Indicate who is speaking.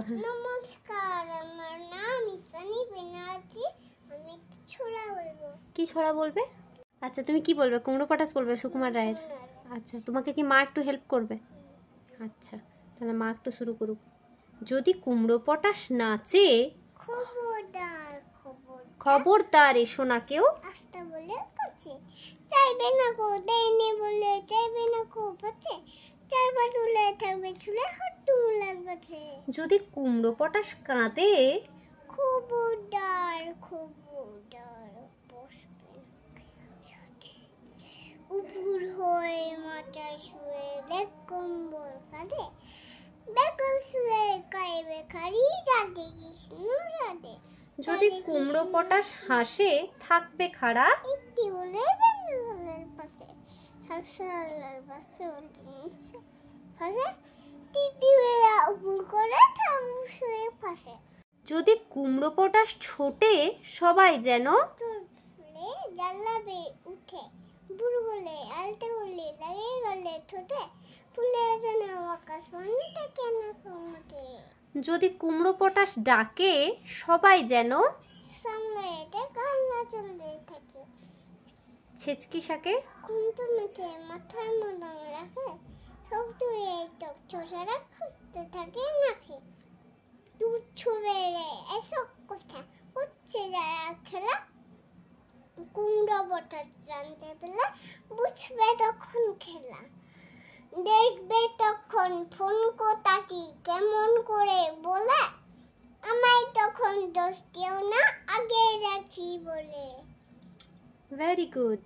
Speaker 1: নমস্কার, আমার নাম ইসানি বেনার্জি। আমি একটু ছড়া বলবো।
Speaker 2: কি ছড়া বলবে? আচ্ছা, তুমি কি বলবে? কুমড়ো পটাশ বলবে, সুকুমার রায়ের। আচ্ছা, তোমাকে কি মা একটু হেল্প করবে? আচ্ছা, তাহলে মা একটু শুরু করুক। যদি কুমড়ো পটাশ নাচে,
Speaker 1: খবরদার
Speaker 2: খবরদার এসো না কেউ
Speaker 1: আস্তে বলে কাছে, চাইবে না গো দেয়নি বলে, চাইবে না গো বাঁচে, চারবার তুলে থাকবে চুলে হাঁটু মুলার বাছে।
Speaker 2: যদি কুমড়ো পটাশ কাঁদে,
Speaker 1: খবরদার বসবে উপর হয়ে মাথায় শুয়ে দেখ কম্বল কাঁধে, বেকল শুয়ে কাইবে খাড়ি রাধে কৃষ্ণ রাধে।
Speaker 2: যদি কুমড়ো পটাশ হাসে, থাকবে খাড়া
Speaker 1: একটি বলে রান্নাঘরের পাশে, শাশুড়ার পাশে ফাঁসে, তিতি বেলা উপর করে ঠাকুর শুয়ে ফাঁসে।
Speaker 2: যদি কুমড়ো পটাশ ছোটে, সবাই যেন
Speaker 1: তুলে জ্বালাবে উঠে, বুড়ো বলে আলতে বলে লাগে গলে ঠোঁটে, ফুলে যেন আকাশ মনটা কেন কমতে।
Speaker 2: যদি কুমড়ো পটাশ ডাকে, সবাই যেন
Speaker 1: সামনে এটা কান্না চলতে থাকে,
Speaker 2: ছেচকি শাকে
Speaker 1: ঘুমতো মেটে মাথার মদন রাখে, সব তুই টক ছোটারা খুঁজতে থাকে নাকে। দুধ ছুঁড়ে রে এসব কথা হচ্ছে যারা খেলা, কুমড়ো পটাশ জানতে পেলে বুঝবে তখন খেলা, দেখবে তখন ফোন কোটাটি কেমন করে বলে, আমায় তখন দোষ দিও না আগে রাখি বলে।
Speaker 2: Very good.